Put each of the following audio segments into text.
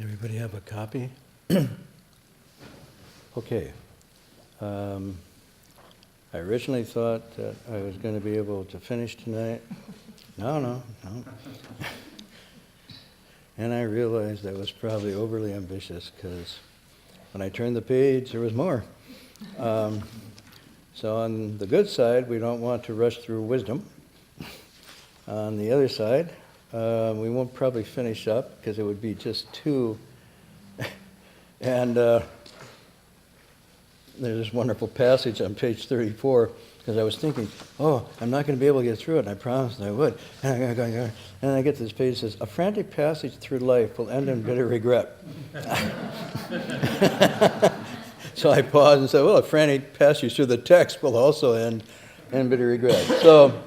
Everybody have a copy? Okay. I originally thought that I was going to be able to finish tonight. No. And I realized I was probably overly ambitious because when I turned the page, there was more. So on the good side, we don't want to rush through wisdom. On the other side, we won't probably finish up because it would be just too... And there's this wonderful passage on page 34, because I was thinking, I'm not going to be able to get through it, and I promised I would. And I get to this page that says, a frantic passage through life will end in bitter regret. So I paused and said, a frantic passage through the text will also end in bitter regret. So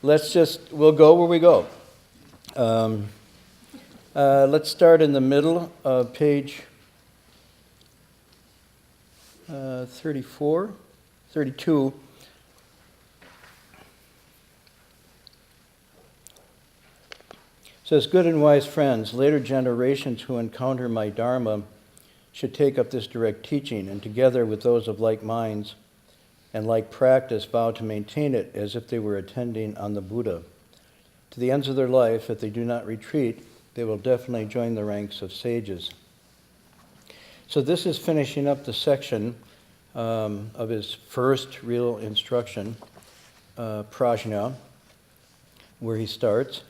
we'll go where we go. Let's start in the middle of page 32. It says, good and wise friends, later generations who encounter my Dharma should take up this direct teaching, and together with those of like minds and like practice vow to maintain it as if they were attending on the Buddha. To the ends of their life, if they do not retreat, they will definitely join the ranks of sages. So this is finishing up the section of his first real instruction, prajna, where he starts.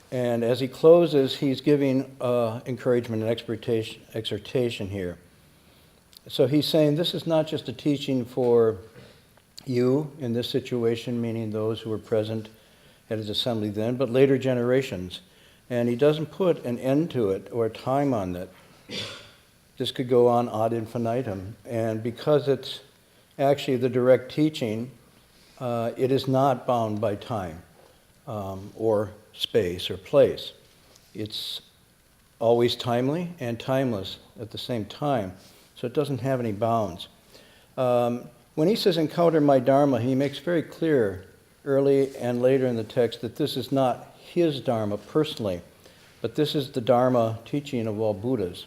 And as he closes, he's giving encouragement and exhortation here. So he's saying this is not just a teaching for you in this situation, meaning those who were present at his assembly then, but later generations. And he doesn't put an end to it or a time on it. This could go on ad infinitum. And because it's actually the direct teaching, it is not bound by time or space or place. It's always timely and timeless at the same time. So it doesn't have any bounds. When he says encounter my Dharma, he makes very clear early and later in the text that this is not his Dharma personally, but this is the Dharma teaching of all Buddhas.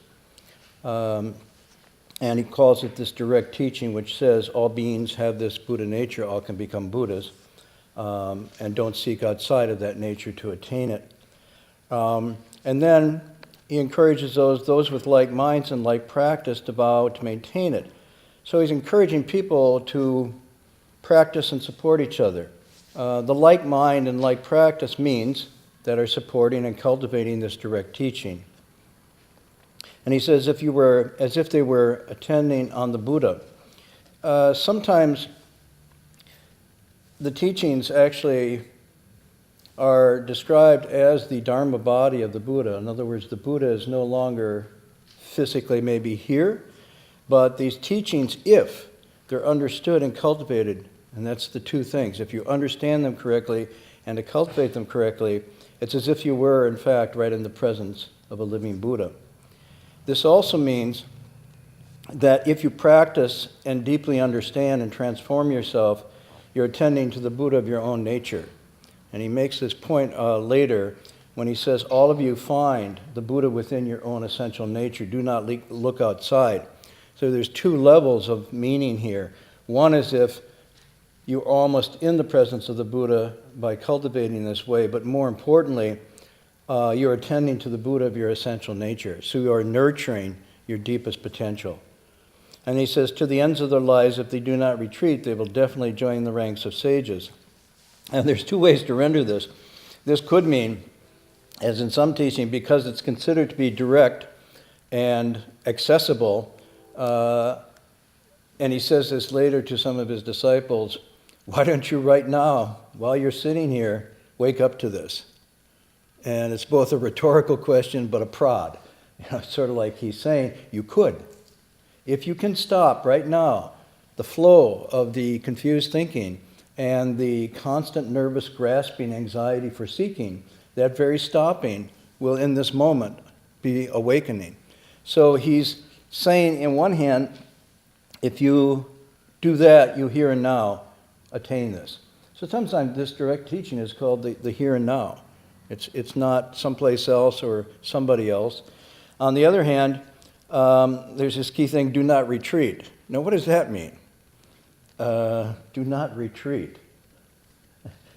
And he calls it this direct teaching, which says all beings have this Buddha nature, all can become Buddhas, and don't seek outside of that nature to attain it. And then he encourages those with like minds and like practice to vow to maintain it. So he's encouraging people to practice and support each other. The like mind and like practice means that are supporting and cultivating this direct teaching. And he says, as if they were attending on the Buddha. Sometimes the teachings actually are described as the Dharma body of the Buddha. In other words, the Buddha is no longer physically maybe here, but these teachings, if they're understood and cultivated, and that's the two things, if you understand them correctly and to cultivate them correctly, it's as if you were, in fact, right in the presence of a living Buddha. This also means that if you practice and deeply understand and transform yourself, you're attending to the Buddha of your own nature. And he makes this point later when he says, all of you find the Buddha within your own essential nature. Do not look outside. So there's two levels of meaning here. One is if you're almost in the presence of the Buddha by cultivating this way, but more importantly, you're attending to the Buddha of your essential nature. So you are nurturing your deepest potential. And he says, to the ends of their lives, if they do not retreat, they will definitely join the ranks of sages. And there's two ways to render this. This could mean, as in some teaching, because it's considered to be direct and accessible, and he says this later to some of his disciples, why don't you right now, while you're sitting here, wake up to this? And it's both a rhetorical question, but a prod. Sort of like he's saying, you could. If you can stop right now the flow of the confused thinking and the constant nervous grasping anxiety for seeking, that very stopping will in this moment be awakening. So he's saying, in one hand, if you do that, you here and now attain this. So sometimes this direct teaching is called the here and now. It's not someplace else or somebody else. On the other hand, there's this key thing, do not retreat. Now, what does that mean? Do not retreat.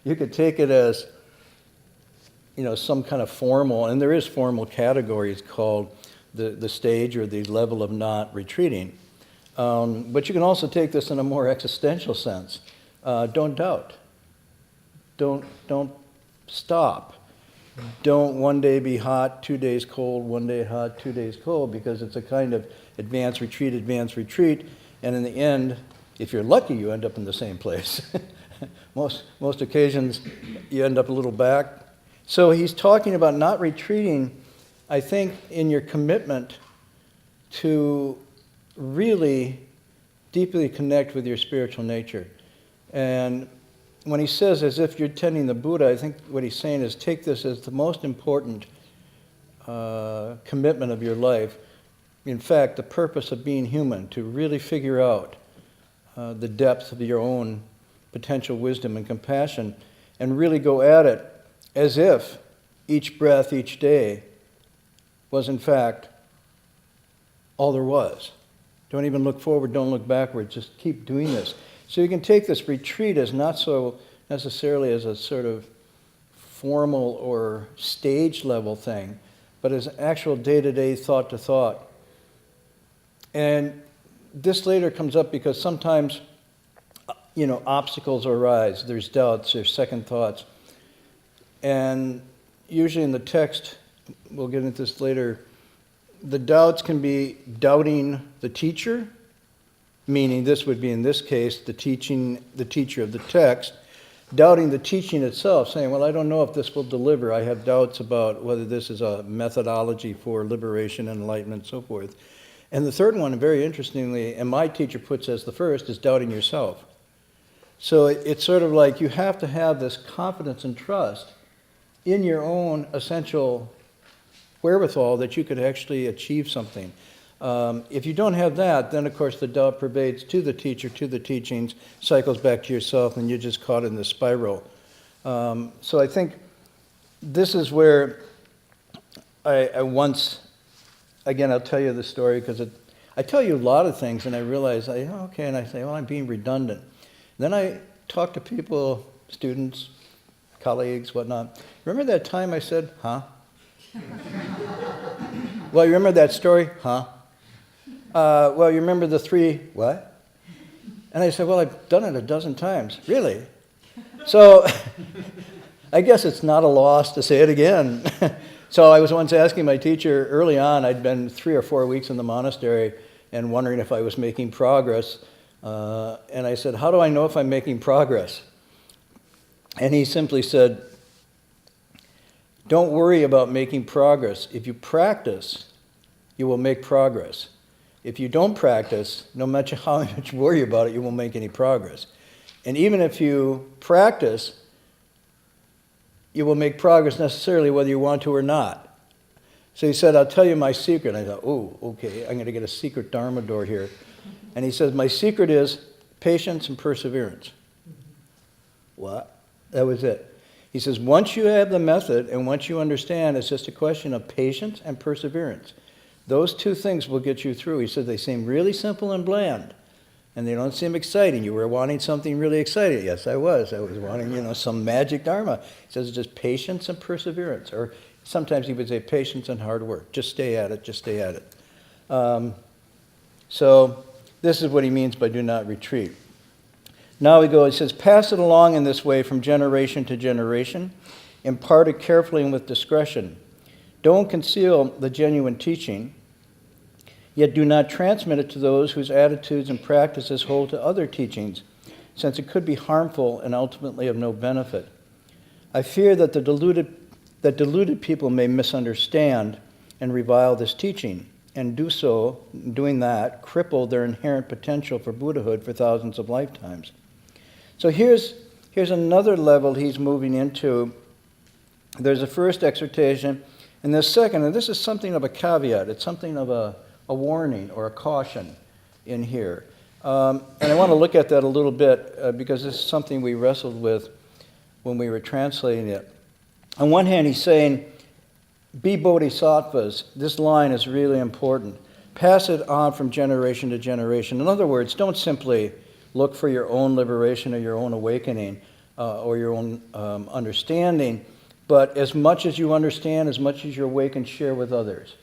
You could take it as, some kind of formal, and there is formal categories called the stage or the level of not retreating. But you can also take this in a more existential sense. Don't doubt. Don't stop. Don't one day be hot, 2 days cold, 1 day hot, 2 days cold, because it's a kind of advance, retreat, and in the end, if you're lucky, you end up in the same place. Most occasions, you end up a little back. So he's talking about not retreating, I think, in your commitment to really deeply connect with your spiritual nature. And when he says as if you're tending the Buddha, I think what he's saying is take this as the most important commitment of your life. In fact, the purpose of being human, to really figure out the depth of your own potential wisdom and compassion, and really go at it as if each breath, each day, was in fact all there was. Don't even look forward, don't look backward, just keep doing this. So you can take this retreat as not so necessarily as a sort of formal or stage level thing, but as actual day-to-day, thought-to-thought. And this later comes up because sometimes, obstacles arise. There's doubts, there's second thoughts. And usually in the text, we'll get into this later, the doubts can be doubting the teacher, meaning this would be in this case the teacher of the text, doubting the teaching itself, saying, well, I don't know if this will deliver. I have doubts about whether this is a methodology for liberation and enlightenment and so forth. And the third one, very interestingly, and my teacher puts as the first, is doubting yourself. So it's sort of like you have to have this confidence and trust in your own essential wherewithal that you could actually achieve something. If you don't have that, then of course the doubt pervades to the teacher, to the teachings, cycles back to yourself, and you're just caught in the spiral. So I think this is where I once, again, I'll tell you the story because I tell you a lot of things and I realize, and I say, well, I'm being redundant. Then I talk to people, students, colleagues, whatnot. Remember that time I said, huh? Well, you remember that story? Huh? Well, you remember the three, what? And I said, well, I've done it a dozen times. Really? So I guess it's not a loss to say it again. So I was once asking my teacher early on, I'd been 3 or 4 weeks in the monastery and wondering if I was making progress. And I said, how do I know if I'm making progress? And he simply said, don't worry about making progress. If you practice, you will make progress. If you don't practice, no matter how much you worry about it, you won't make any progress. And even if you practice, you will make progress necessarily whether you want to or not. So he said, I'll tell you my secret. And I thought, oh, okay, I'm going to get a secret Dharma door here. And he says, my secret is patience and perseverance. What? That was it. He says, once you have the method and once you understand, it's just a question of patience and perseverance. Those two things will get you through. He said they seem really simple and bland, and they don't seem exciting. You were wanting something really exciting. Yes, I was. I was wanting, some magic Dharma. He says it's just patience and perseverance. Or sometimes he would say patience and hard work. Just stay at it, just stay at it. So this is what he means by do not retreat. Now we go, he says, pass it along in this way from generation to generation. Impart it carefully and with discretion. Don't conceal the genuine teaching, yet do not transmit it to those whose attitudes and practices hold to other teachings, since it could be harmful and ultimately of no benefit. I fear that deluded people may misunderstand and revile this teaching, and doing that, cripple their inherent potential for Buddhahood for thousands of lifetimes. So here's another level he's moving into. There's a first exhortation, and the second, and this is something of a caveat, it's something of a warning or a caution in here. And I want to look at that a little bit because this is something we wrestled with when we were translating it. On one hand, he's saying, be bodhisattvas. This line is really important. Pass it on from generation to generation. In other words, don't simply look for your own liberation or your own awakening or your own understanding, but as much as you understand, as much as you awaken, share with others.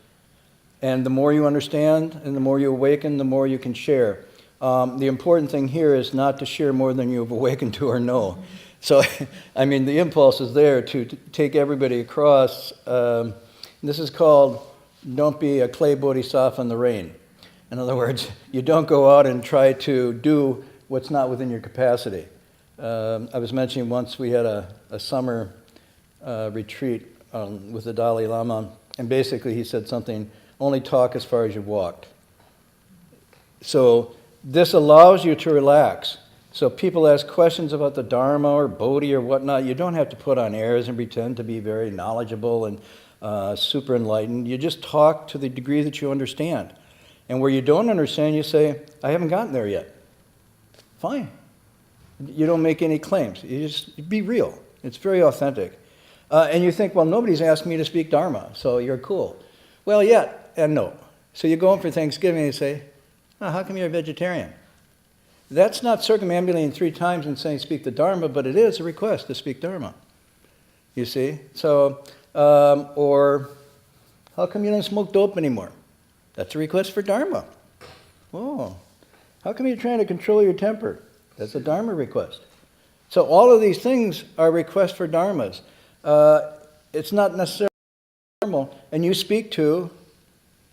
And the more you understand and the more you awaken, the more you can share. The important thing here is not to share more than you've awakened to or know. So, I mean, the impulse is there to take everybody across. This is called, don't be a clay bodhisattva in the rain. In other words, you don't go out and try to do what's not within your capacity. I was mentioning once we had a summer retreat with the Dalai Lama, and basically he said something, only talk as far as you've walked. So this allows you to relax. So people ask questions about the Dharma or Bodhi or whatnot. You don't have to put on airs and pretend to be very knowledgeable and super enlightened. You just talk to the degree that you understand. And where you don't understand, you say, I haven't gotten there yet. Fine. You don't make any claims. You just be real. It's very authentic. And you think, well, nobody's asked me to speak Dharma, so you're cool. Well, yeah and no. So you go home for Thanksgiving and you say, oh, how come you're a vegetarian? That's not circumambulating 3 times and saying speak the Dharma, but it is a request to speak Dharma. You see? So, or how come you don't smoke dope anymore? That's a request for Dharma. Oh, how come you're trying to control your temper? That's a Dharma request. So all of these things are requests for Dharmas. It's not necessarily normal. And you speak to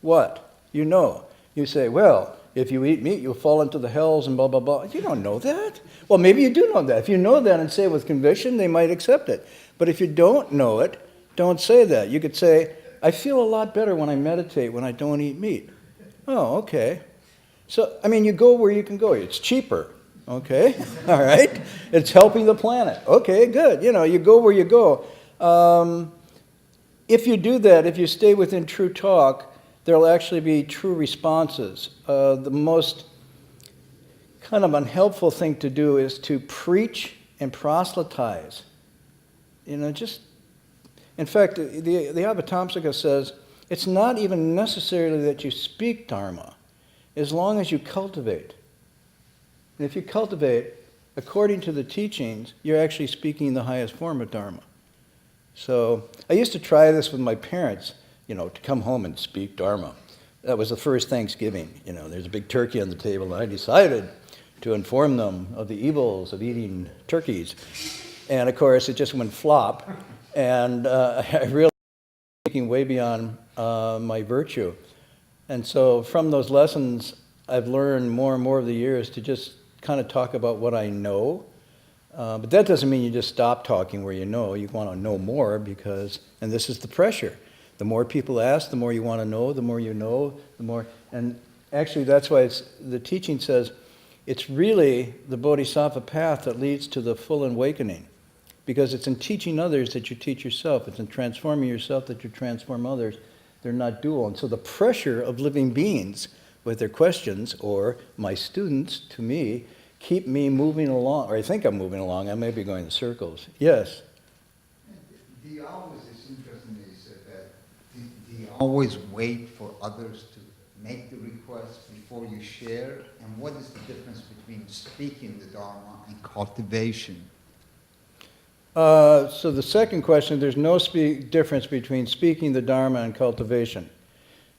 what? You know. You say, well, if you eat meat, you'll fall into the hells and blah, blah, blah. You don't know that. Well, maybe you do know that. If you know that and say it with conviction, they might accept it. But if you don't know it, don't say that. You could say, I feel a lot better when I meditate, when I don't eat meat. Oh, okay. So, I mean, you go where you can go. It's cheaper. Okay, all right. It's helping the planet. Okay, good. You know, you go where you go. If you do that, if you stay within true talk, there'll actually be true responses. The most kind of unhelpful thing to do is to preach and proselytize. You know, just, in fact, the Avatamsaka says, it's not even necessarily that you speak Dharma, as long as you cultivate. And if you cultivate, according to the teachings, you're actually speaking the highest form of Dharma. So I used to try this with my parents, you know, to come home and speak Dharma. That was the first Thanksgiving. You know, there's a big turkey on the table, and I decided to inform them of the evils of eating turkeys. And of course, it just went flop. And I realized I was thinking way beyond my virtue. And so from those lessons, I've learned more and more of the years to just kind of talk about what I know. But that doesn't mean you just stop talking where you know. You want to know more because, and this is the pressure. The more people ask, the more you want to know, the more you know, the more, and actually that's why the teaching says it's really the bodhisattva path that leads to the full awakening. Because it's in teaching others that you teach yourself. It's in transforming yourself that you transform others. They're not dual. And so the pressure of living beings with their questions, or my students, to me, keep me moving along, or I think I'm moving along. I may be going in circles. Yes? Do you always, it's interesting that you said that, do you always wait for others to make the request before you share? And what is the difference between speaking the Dharma and cultivation? So the second question, there's no difference between speaking the Dharma and cultivation.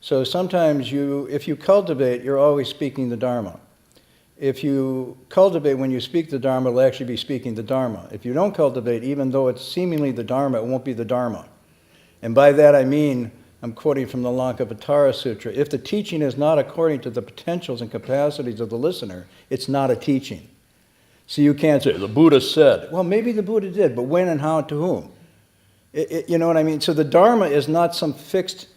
So sometimes if you cultivate, you're always speaking the Dharma. If you cultivate, when you speak the Dharma, it'll actually be speaking the Dharma. If you don't cultivate, even though it's seemingly the Dharma, it won't be the Dharma. And by that I mean, I'm quoting from the Lankavatara Sutra, if the teaching is not according to the potentials and capacities of the listener, it's not a teaching. So you can't say, the Buddha said. Well, maybe the Buddha did, but when and how and to whom? You know what I mean? So the Dharma is not some fixed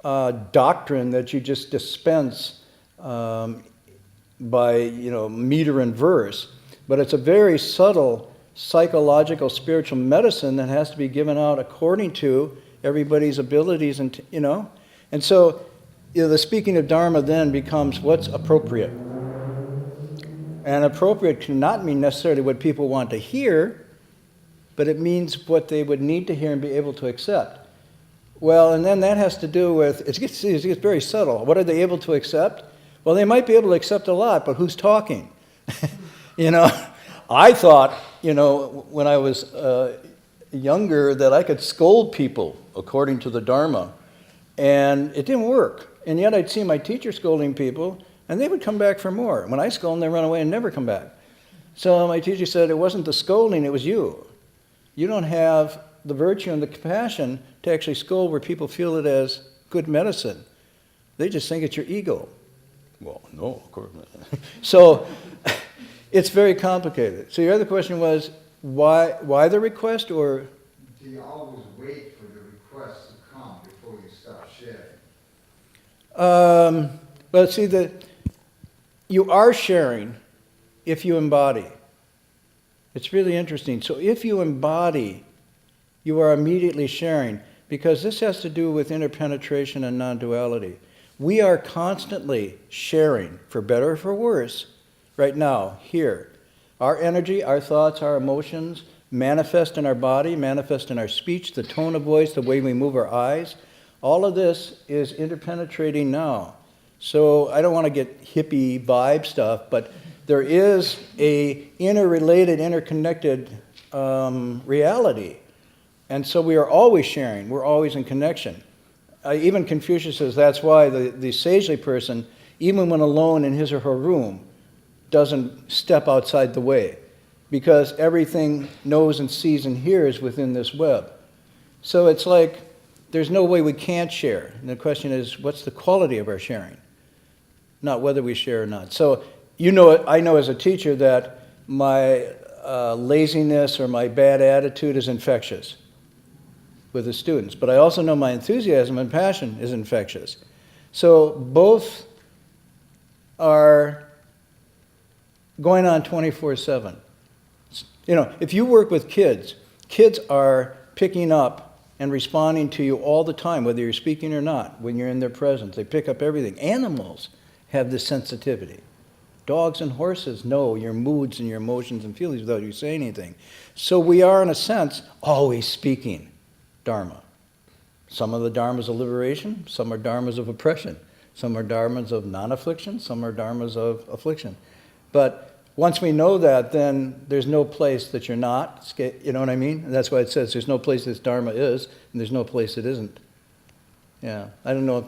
doctrine that you just dispense by, you know, meter and verse, but it's a very subtle psychological spiritual medicine that has to be given out according to everybody's abilities, and you know. And so, you know, the speaking of Dharma then becomes what's appropriate. And appropriate cannot mean necessarily what people want to hear, but it means what they would need to hear and be able to accept. Well, and then that has to do with, it gets very subtle. What are they able to accept? Well, they might be able to accept a lot, but who's talking? You know, I thought, you know, when I was younger that I could scold people according to the Dharma, and it didn't work. And yet I'd see my teacher scolding people, and they would come back for more. When I scold them, they run away and never come back. So my teacher said, it wasn't the scolding, it was you. You don't have the virtue and the compassion to actually scold where people feel it as good medicine. They just think it's your ego. Well, no, of course not. So it's very complicated. So your other question was, why the request, or? Do you always wait for the request to come before you start sharing? Well, see, you are sharing if you embody. It's really interesting. So if you embody, you are immediately sharing, because this has to do with interpenetration and non-duality. We are constantly sharing, for better or for worse, right now, here. Our energy, our thoughts, our emotions manifest in our body, manifest in our speech, the tone of voice, the way we move our eyes. All of this is interpenetrating now. So I don't want to get hippie vibe stuff, but there is a interrelated, interconnected reality. And so we are always sharing. We're always in connection. Even Confucius says that's why the sagely person, even when alone in his or her room, doesn't step outside the way, because everything knows and sees and hears within this web. So it's like there's no way we can't share. And the question is, what's the quality of our sharing? Not whether we share or not. So you know, I know as a teacher that my laziness or my bad attitude is infectious with the students. But I also know my enthusiasm and passion is infectious. So both are going on 24/7. You know, if you work with kids, kids are picking up and responding to you all the time, whether you're speaking or not, when you're in their presence. They pick up everything. Animals have this sensitivity. Dogs and horses know your moods and your emotions and feelings without you saying anything. So we are, in a sense, always speaking Dharma. Some of the Dharmas of liberation, some are Dharmas of oppression, some are Dharmas of non-affliction, some are Dharmas of affliction. But once we know that, then there's no place that you're not, you know what I mean? And that's why it says there's no place this Dharma is, and there's no place it isn't. Yeah, I don't know.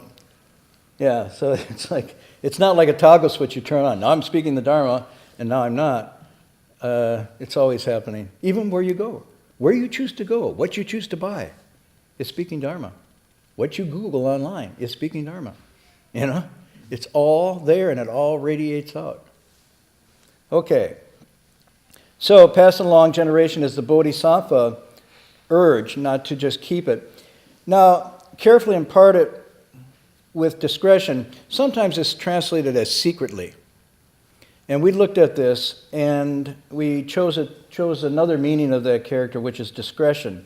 Yeah, so it's like, it's not like a toggle switch you turn on. Now I'm speaking the Dharma, and now I'm not. It's always happening. Even where you go. Where you choose to go, what you choose to buy, is speaking Dharma. What you Google online is speaking Dharma. You know? It's all there, and it all radiates out. Okay. So, passing along generation is the bodhisattva urge, not to just keep it. Now, carefully impart it with discretion. Sometimes it's translated as secretly. And we looked at this, and we chose another meaning of that character, which is discretion.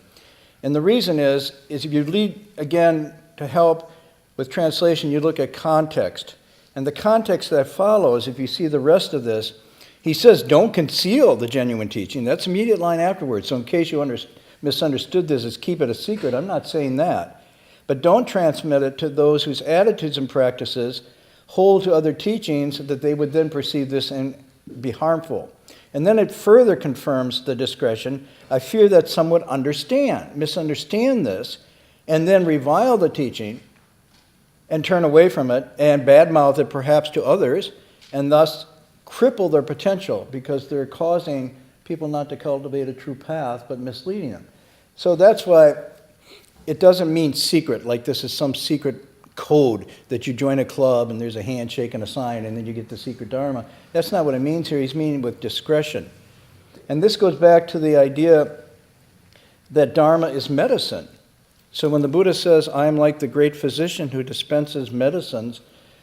And the reason is if you lead, again, to help with translation, you look at context. And the context that follows, if you see the rest of this, he says, don't conceal the genuine teaching. That's the immediate line afterwards. So in case you misunderstood this as keep it a secret, I'm not saying that. But don't transmit it to those whose attitudes and practices hold to other teachings, that they would then perceive this and be harmful. And then it further confirms the discretion. I fear that some would misunderstand this, and then revile the teaching and turn away from it and badmouth it perhaps to others, and thus cripple their potential because they're causing people not to cultivate a true path, but misleading them. So that's why it doesn't mean secret, like this is some secret code that you join a club and there's a handshake and a sign and then you get the secret Dharma. That's not what it means here. He's meaning with discretion. And this goes back to the idea that Dharma is medicine. So when the Buddha says, I am like the great physician who dispenses medicines,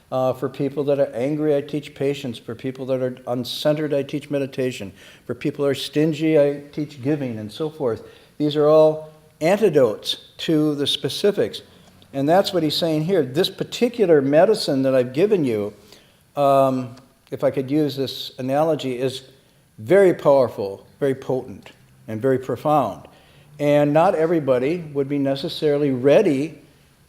for people that are angry, I teach patience. For people that are uncentered, I teach meditation. For people that are stingy, I teach giving, and so forth. These are all antidotes to the specifics. And that's what he's saying here. This particular medicine that I've given you, if I could use this analogy, is very powerful, very potent, and very profound. And not everybody would be necessarily ready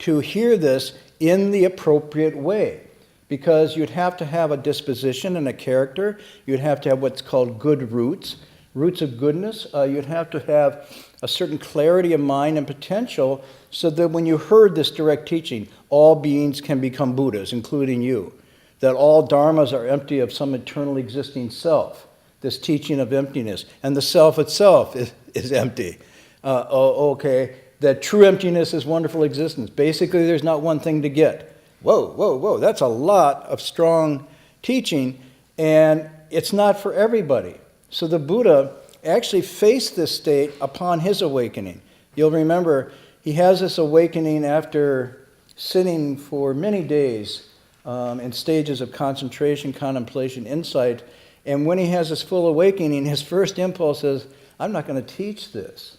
to hear this in the appropriate way. Because you'd have to have a disposition and a character. You'd have to have what's called good roots, roots of goodness. You'd have to have a certain clarity of mind and potential so that when you heard this direct teaching, all beings can become Buddhas, including you. That all dharmas are empty of some eternally existing self, this teaching of emptiness. And the self itself is empty. Okay, that true emptiness is wonderful existence. Basically, there's not one thing to get. Whoa, whoa, whoa, that's a lot of strong teaching, and it's not for everybody. So the Buddha actually faced this state upon his awakening. You'll remember, he has this awakening after sitting for many days in stages of concentration, contemplation, insight, and when he has this full awakening, his first impulse is, I'm not going to teach this.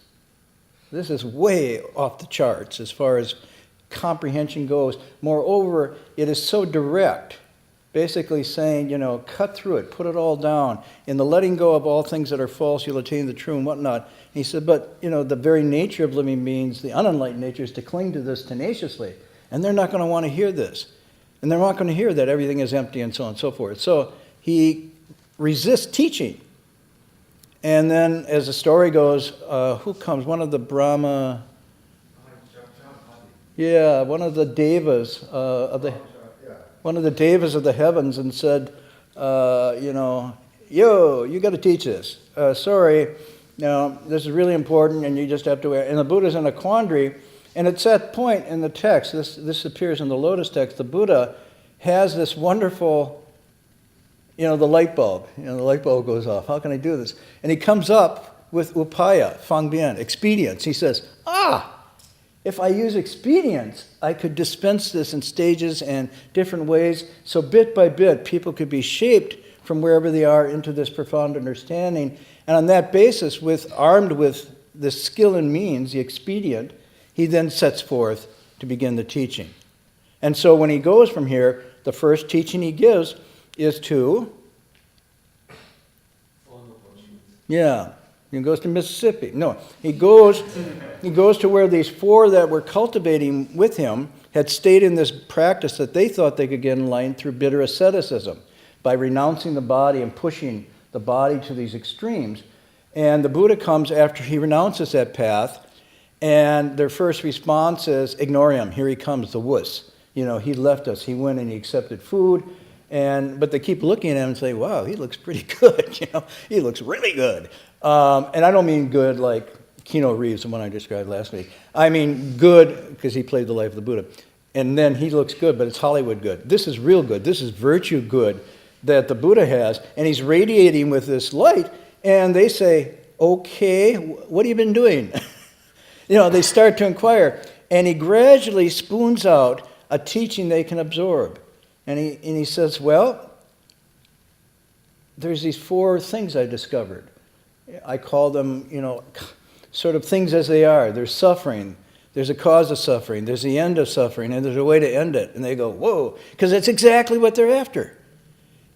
This is way off the charts as far as comprehension goes. Moreover, it is so direct, basically saying, cut through it, put it all down. In the letting go of all things that are false, you'll attain the true and whatnot. And he said, but, the very nature of living beings, the unenlightened nature, is to cling to this tenaciously. And they're not going to want to hear this. And they're not going to hear that everything is empty and so on and so forth. So he resists teaching. And then, as the story goes, who comes? One of the Brahma... Yeah, one of the devas one of the devas of the heavens, and said, yo, you got to teach this. Sorry, this is really important, and you just have to. And the Buddha's in a quandary, and it's that point in the text. This appears in the Lotus text. The Buddha has this wonderful, the light bulb. The light bulb goes off. How can I do this? And he comes up with upaya, fangbian, expedience. He says, if I use expedience, I could dispense this in stages and different ways, so bit by bit, people could be shaped from wherever they are into this profound understanding. And on that basis, armed with the skill and means, the expedient, he then sets forth to begin the teaching. And so when he goes from here, the first teaching he gives is to... He goes to Mississippi. No, he goes to where these four that were cultivating with him had stayed in this practice that they thought they could get enlightened through bitter asceticism, by renouncing the body and pushing the body to these extremes. And the Buddha comes after he renounces that path, and their first response is, ignore him, here he comes, the wuss. He left us, he went and he accepted food, but they keep looking at him and say, wow, he looks pretty good, he looks really good. And I don't mean good like Keanu Reeves, the one I described last week. I mean good because he played the life of the Buddha. And then he looks good, but it's Hollywood good. This is real good. This is virtue good that the Buddha has. And he's radiating with this light. And they say, okay, what have you been doing? They start to inquire. And he gradually spoons out a teaching they can absorb. And he says, well, there's these four things I discovered. I call them, sort of things as they are. There's suffering. There's a cause of suffering. There's the end of suffering. And there's a way to end it. And they go, whoa, because that's exactly what they're after.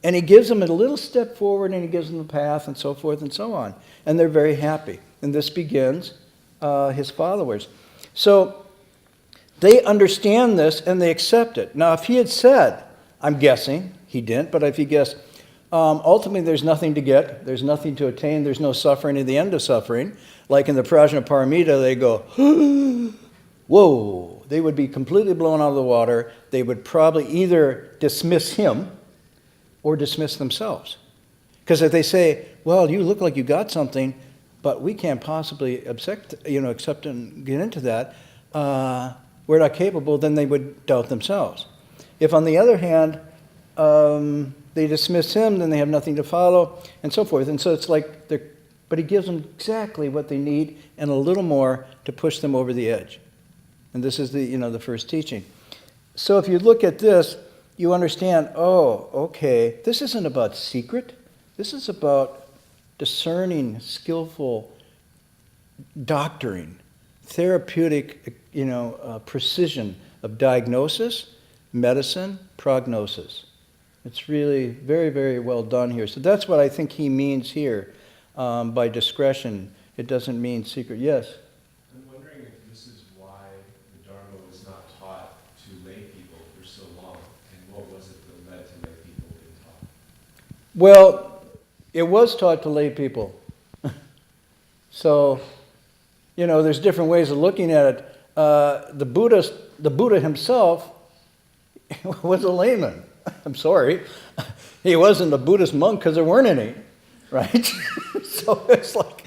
And he gives them a little step forward, and he gives them the path, and so forth and so on. And they're very happy. And this begins his followers. So they understand this, and they accept it. Now, if he had said, I'm guessing, he didn't, but if he guessed, ultimately, there's nothing to get. There's nothing to attain. There's no suffering at the end of suffering. Like in the Prajnaparamita, they go, whoa. They would be completely blown out of the water. They would probably either dismiss him or dismiss themselves. Because if they say, well, you look like you got something, but we can't possibly accept and get into that, we're not capable, then they would doubt themselves. If, on the other hand, they dismiss him, then they have nothing to follow, and so forth. And so it's like but he gives them exactly what they need and a little more to push them over the edge. And this is the first teaching. So if you look at this, you understand, okay, this isn't about secret. This is about discerning, skillful doctoring, therapeutic, precision of diagnosis, medicine, prognosis. It's really very, very well done here. So that's what I think he means here by discretion. It doesn't mean secret. Yes? I'm wondering if this is why the Dharma was not taught Well, it was taught to lay people. So, there's different ways of looking at it. The Buddha himself was a layman. I'm sorry. He wasn't a Buddhist monk because there weren't any, right? So it's like,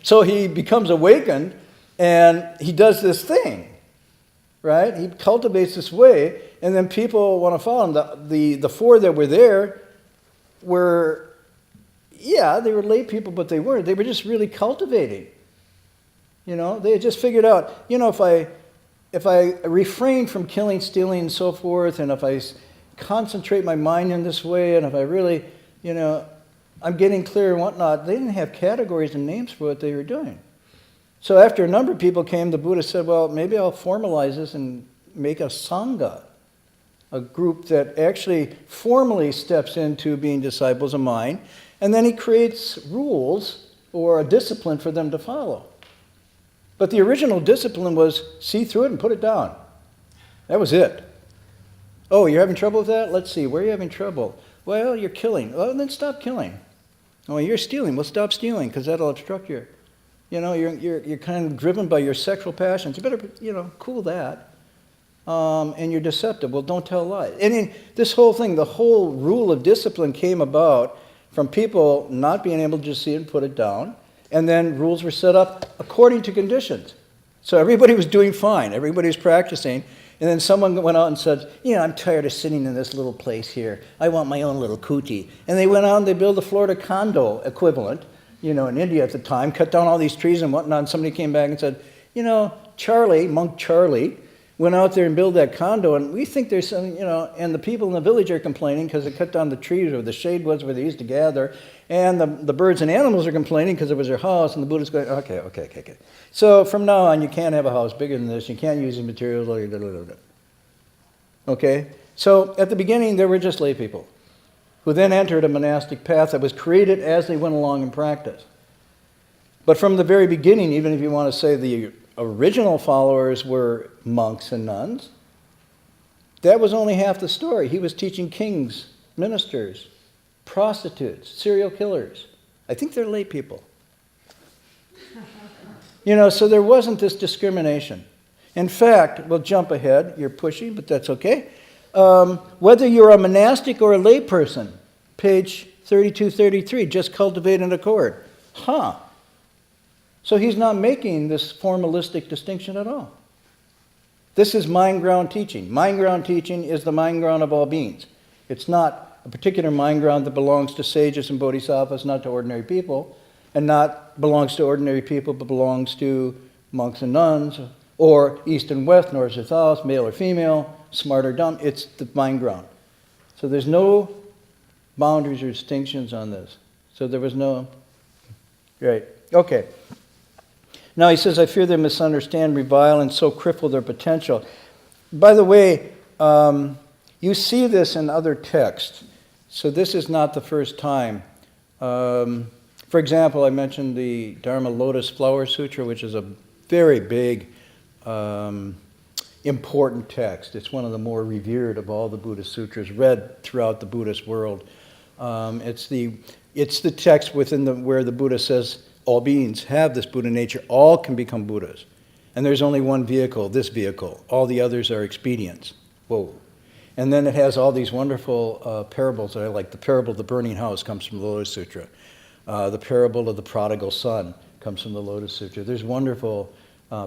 so he becomes awakened and he does this thing, right? He cultivates this way, and then people want to follow him. The four that were there were, they were lay people, but they weren't. They were just really cultivating. They had just figured out, if I refrain from killing, stealing, and so forth, and if I concentrate my mind in this way, and if I really, I'm getting clear and whatnot, they didn't have categories and names for what they were doing. So after a number of people came, the Buddha said, well, maybe I'll formalize this and make a sangha, a group that actually formally steps into being disciples of mine, and then he creates rules or a discipline for them to follow. But the original discipline was see through it and put it down. That was it. Oh, you're having trouble with that? Let's see. Where are you having trouble? Well, you're killing. Well, then stop killing. Oh, you're stealing. Well, stop stealing because that'll obstruct you. You're kind of driven by your sexual passions. You better, cool that. And you're deceptive. Well, don't tell lies. And this whole thing, the whole rule of discipline came about from people not being able to just see it and put it down. And then rules were set up according to conditions. So everybody was doing fine. Everybody was practicing. And then someone went out and said, I'm tired of sitting in this little place here. I want my own little kuti. And they went out and they built a Florida condo equivalent, in India at the time, cut down all these trees and whatnot. And somebody came back and said, Charlie, Monk Charlie, went out there and built that condo. And we think there's some, and the people in the village are complaining because they cut down the trees or the shade was where they used to gather. And the birds and animals are complaining because it was their house. And the Buddha's going, okay. So from now on, you can't have a house bigger than this. You can't use these materials. Okay? So at the beginning, there were just lay people who then entered a monastic path that was created as they went along in practice. But from the very beginning, even if you want to say the original followers were monks and nuns, that was only half the story. He was teaching kings, ministers, prostitutes, serial killers. I think they're lay people. So there wasn't this discrimination. In fact, we'll jump ahead. You're pushing, but that's okay. Whether you're a monastic or a lay person, page 32, 33, just cultivate an accord. So he's not making this formalistic distinction at all. This is mind ground teaching. Mind ground teaching is the mind ground of all beings. It's not a particular mind ground that belongs to sages and bodhisattvas, not to ordinary people, and not belongs to ordinary people, but belongs to monks and nuns, or east and west, north or south, male or female, smart or dumb. It's the mind ground. So there's no boundaries or distinctions on this. So there was no... Right. Okay. Now he says, I fear they misunderstand, revile, and so cripple their potential. By the way, you see this in other texts. So this is not the first time. For example, I mentioned the Dharma Lotus Flower Sutra, which is a very big, important text. It's one of the more revered of all the Buddhist sutras, read throughout the Buddhist world. It's the text where the Buddha says, all beings have this Buddha nature. All can become Buddhas. And there's only one vehicle, this vehicle. All the others are expedients. Whoa. And then it has all these wonderful parables that I like. The parable of the burning house comes from the Lotus Sutra. The parable of the prodigal son comes from the Lotus Sutra. There's wonderful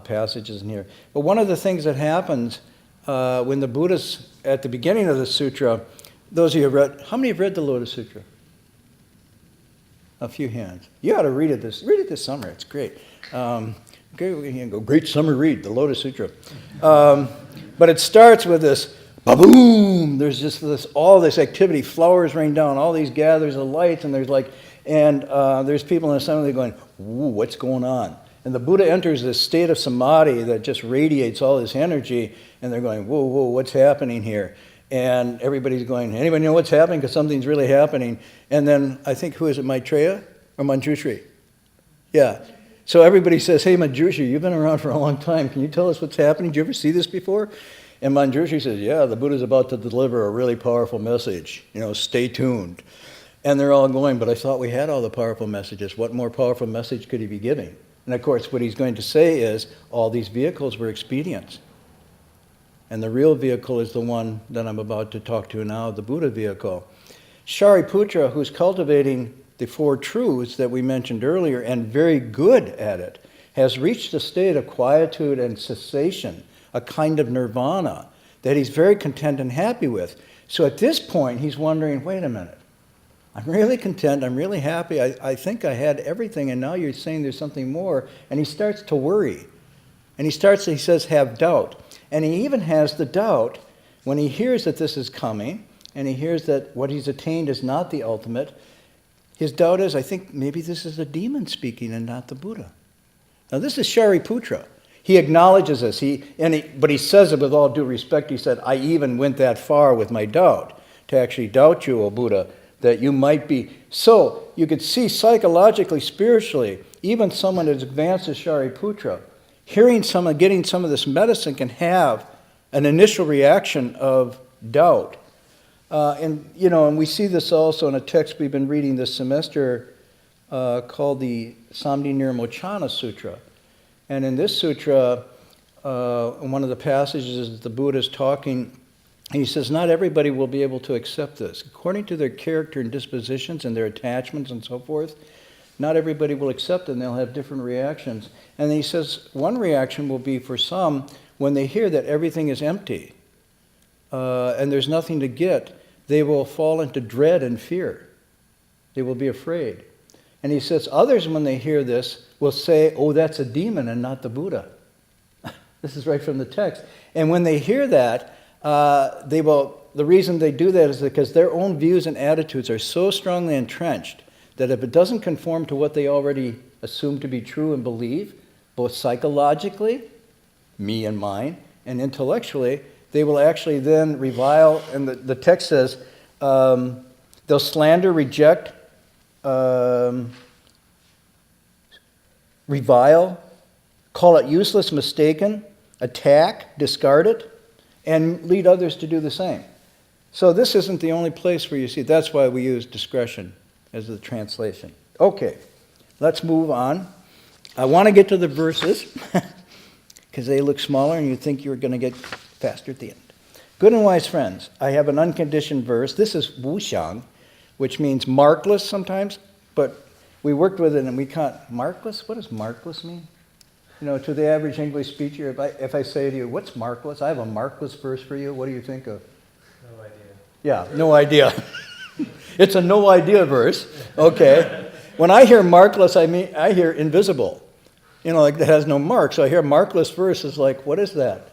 passages in here. But one of the things that happens when the Buddha's at the beginning of the sutra, those of you who have read, how many have read the Lotus Sutra? A few hands. You ought to read it this summer. It's great. Great summer read, the Lotus Sutra. But it starts with this, ba-boom! There's just all this activity, flowers rain down, all these gathers of lights, and there's people in the assembly going, ooh, what's going on? And the Buddha enters this state of samadhi that just radiates all this energy, and they're going, whoa, what's happening here? And everybody's going, anybody know what's happening? Because something's really happening. And then, I think, who is it, Maitreya or Manjushri? Yeah. So everybody says, hey, Manjushri, you've been around for a long time. Can you tell us what's happening? Did you ever see this before? And Manjushri says, yeah, the Buddha's about to deliver a really powerful message. Stay tuned. And they're all going, but I thought we had all the powerful messages. What more powerful message could he be giving? And of course, what he's going to say is, all these vehicles were expedients. And the real vehicle is the one that I'm about to talk to now, the Buddha vehicle. Shariputra, who's cultivating the four truths that we mentioned earlier and very good at it, has reached a state of quietude and cessation, a kind of nirvana that he's very content and happy with. So at this point, he's wondering, wait a minute, I'm really content, I'm really happy, I think I had everything, and now you're saying there's something more. And he starts to worry. And he says, have doubt. And he even has the doubt when he hears that this is coming, and he hears that what he's attained is not the ultimate. His doubt is, I think maybe this is a demon speaking and not the Buddha. Now this is Shariputra. He acknowledges this, but he says it with all due respect. He said, I even went that far with my doubt, to actually doubt you, O Buddha, that you might be. So you could see psychologically, spiritually, even someone as advanced as Shariputra, hearing someone, getting some of this medicine can have an initial reaction of doubt. And we see this also in a text we've been reading this semester called the Samdhinirmochana Sutra. And in this sutra, in one of the passages, the Buddha is talking, and he says, not everybody will be able to accept this. According to their character and dispositions and their attachments and so forth, not everybody will accept it, and they'll have different reactions. And he says one reaction will be for some, when they hear that everything is empty and there's nothing to get, they will fall into dread and fear. They will be afraid. And he says others, when they hear this, will say, oh, that's a demon and not the Buddha. This is right from the text. And when they hear that, the reason they do that is because their own views and attitudes are so strongly entrenched that if it doesn't conform to what they already assume to be true and believe, both psychologically, me and mine, and intellectually, they will actually then revile, and the text says, they'll slander, reject, revile, call it useless, mistaken, attack, discard it, and lead others to do the same. So this isn't the only place where you see. That's why we use discretion as the translation. Okay, let's move on. I want to get to the verses because they look smaller and you think you're going to get faster at the end. Good and wise friends, I have an unconditioned verse. This is wuxiang, which means markless sometimes, but we worked with it and we caught markless. What does markless mean? To the average English speaker, if I say to you, what's markless? I have a markless verse for you. What do you think of? No idea. Yeah, no idea. It's a no idea verse. Okay. When I hear markless, I hear invisible. Like that has no mark. So I hear markless verse is like, what is that?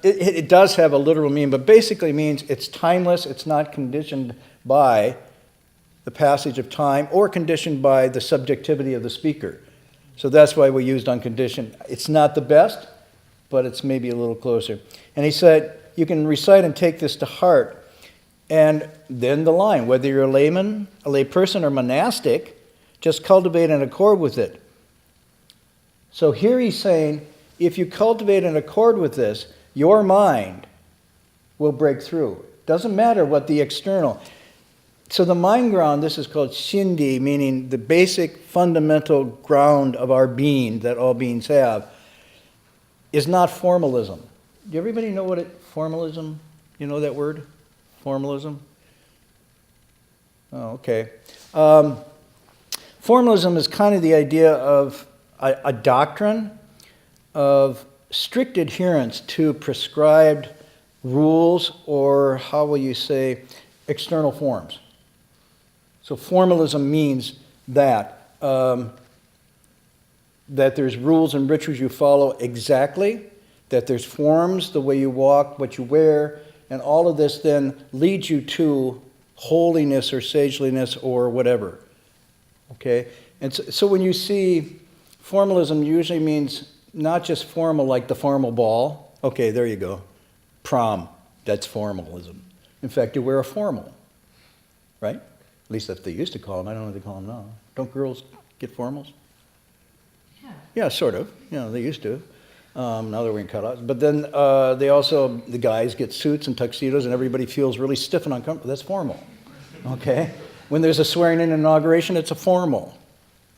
It does have a literal meaning, but basically means it's timeless. It's not conditioned by the passage of time or conditioned by the subjectivity of the speaker. So that's why we used unconditioned. It's not the best, but it's maybe a little closer. And he said, you can recite and take this to heart. And then the line, whether you're a layman, a layperson, or monastic, just cultivate in accord with it. So here he's saying, if you cultivate in accord with this, your mind will break through. Doesn't matter what the external. So the mind ground, this is called shindi, meaning the basic fundamental ground of our being that all beings have, is not formalism. Do everybody know formalism? You know that word? Formalism? Oh, okay. Formalism is kind of the idea of a doctrine of strict adherence to prescribed rules, or how will you say, external forms. So formalism means that there's rules and rituals you follow exactly, that there's forms, the way you walk, what you wear, and all of this then leads you to holiness or sageliness or whatever. Okay? And so when you see formalism, usually means not just formal like the formal ball. Okay, there you go. Prom, that's formalism. In fact, you wear a formal, right? At least that's what they used to call them. I don't know what they call them now. Don't girls get formals? Yeah. Yeah, sort of. They used to. Now they're wearing cutouts. But then the guys get suits and tuxedos and everybody feels really stiff and uncomfortable. That's formal. Okay? When there's a swearing-in inauguration, it's a formal.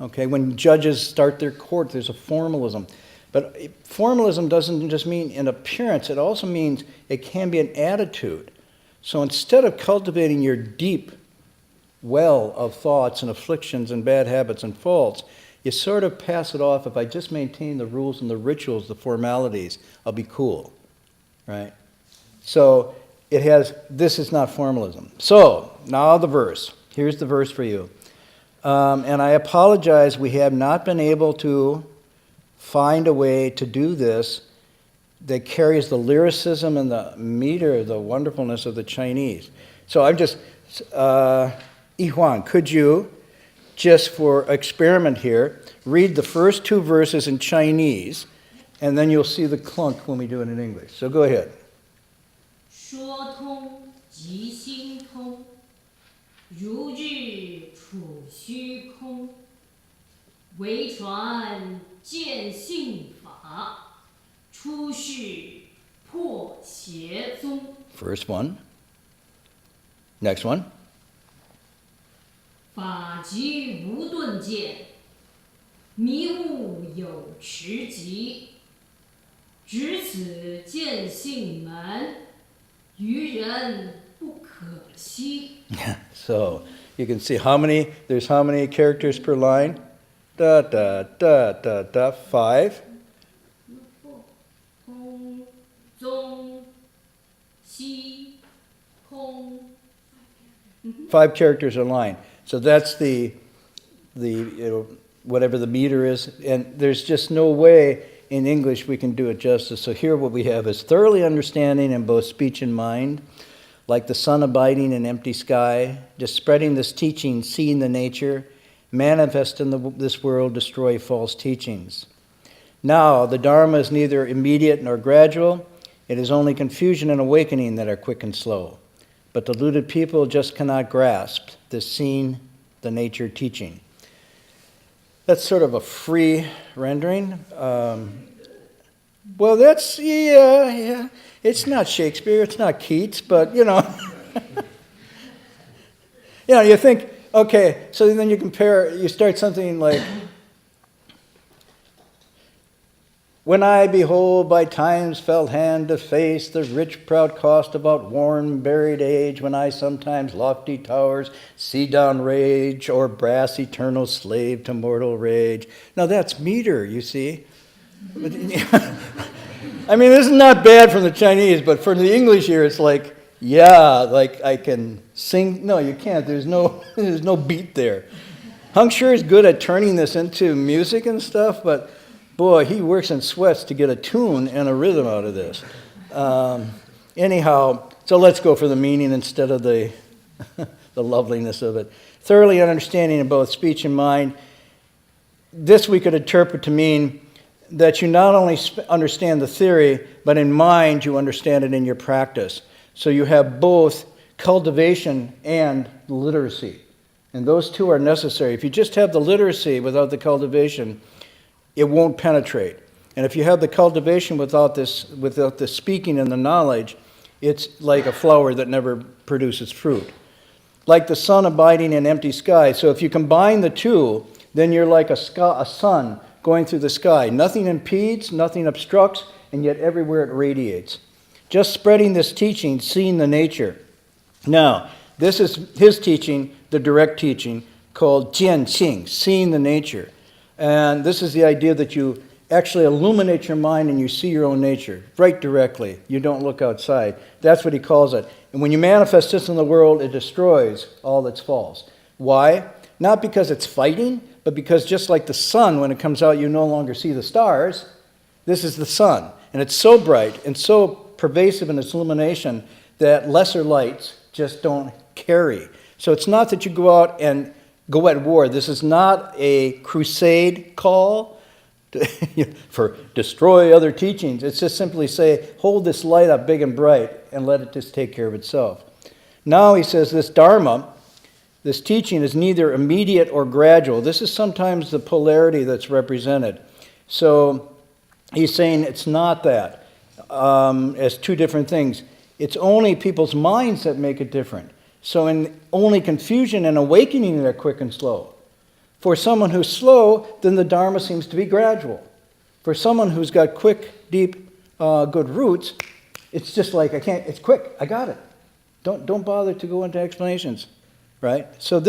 Okay? When judges start their court, there's a formalism. But formalism doesn't just mean an appearance, it also means it can be an attitude. So instead of cultivating your deep well of thoughts and afflictions and bad habits and faults, you sort of pass it off. If I just maintain the rules and the rituals, the formalities, I'll be cool, right? So this is not formalism. So, now the verse. Here's the verse for you. And I apologize, we have not been able to find a way to do this that carries the lyricism and the meter, the wonderfulness of the Chinese. So I'm just, Yihuan, could you, just for experiment here, read the first two verses in Chinese, and then you'll see the clunk when we do it in English. So go ahead. 说通即心通，如日处虚空，唯传见性法，出世破邪宗。 First one. Next one. 法即无顿见，迷悟有持疾，只此见性门，愚人不可惜。 So you can see there's how many characters per line? Da, da, da, da, da, 5. 通宗西空。 5 characters a line. So that's the whatever the meter is. And there's just no way in English we can do it justice. So here what we have is thoroughly understanding in both speech and mind, like the sun abiding in empty sky, just spreading this teaching, seeing the nature, manifest in this world, destroy false teachings. Now, the Dharma is neither immediate nor gradual. It is only confusion and awakening that are quick and slow. But deluded people just cannot grasp this seeing the nature teaching. That's sort of a free rendering. Well, that's, yeah. It's not Shakespeare, it's not Keats, but, you think, okay, so then you start something like, when I behold by time's felt hand to face the rich proud cost of outworn buried age, when I sometimes lofty towers see down rage, or brass eternal slave to mortal rage. Now that's meter, you see. I mean, this is not bad from the Chinese, but for the English here, it's like, yeah, like I can sing. No, you can't. There's no beat there. Hung sure is good at turning this into music and stuff, but boy, he works in sweats to get a tune and a rhythm out of this. Anyhow, so let's go for the meaning instead of the loveliness of it. Thoroughly understanding in both speech and mind. This we could interpret to mean that you not only understand the theory, but in mind you understand it in your practice. So you have both cultivation and literacy. And those two are necessary. If you just have the literacy without the cultivation, it won't penetrate. And if you have the cultivation without the speaking and the knowledge, it's like a flower that never produces fruit. Like the sun abiding in empty sky. So if you combine the two, then you're like a sun going through the sky. Nothing impedes, nothing obstructs, and yet everywhere it radiates. Just spreading this teaching, seeing the nature. Now, this is his teaching, the direct teaching, called Jian Qing, seeing the nature. And this is the idea that you actually illuminate your mind and you see your own nature, right directly. You don't look outside. That's what he calls it. And when you manifest this in the world, it destroys all that's false. Why? Not because it's fighting, but because just like the sun, when it comes out, you no longer see the stars. This is the sun. And it's so bright and so pervasive in its illumination that lesser lights just don't carry. So it's not that you go out and go at war. This is not a crusade call for destroy other teachings. It's just simply say, hold this light up big and bright and let it just take care of itself. Now he says this Dharma, this teaching is neither immediate or gradual. This is sometimes the polarity that's represented. So he's saying it's not that as two different things. It's only people's minds that make it different. So in only confusion and awakening, they're quick and slow. For someone who's slow, then the Dharma seems to be gradual. For someone who's got quick, deep, good roots, it's just like, it's quick, I got it. Don't bother to go into explanations, right? So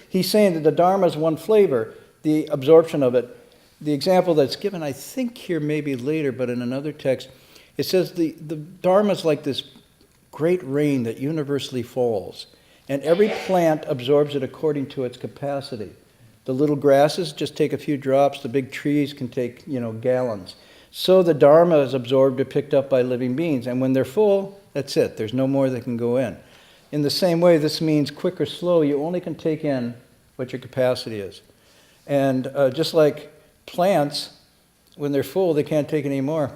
he's saying that the Dharma is one flavor, the absorption of it. The example that's given, I think here maybe later, but in another text, it says the Dharma is like this great rain that universally falls, and every plant absorbs it according to its capacity. The little grasses just take a few drops, the big trees can take, gallons. So the Dharma is absorbed or picked up by living beings, and when they're full, that's it. There's no more that can go in. In the same way, this means quick or slow, you only can take in what your capacity is. And just like plants, when they're full, they can't take any more.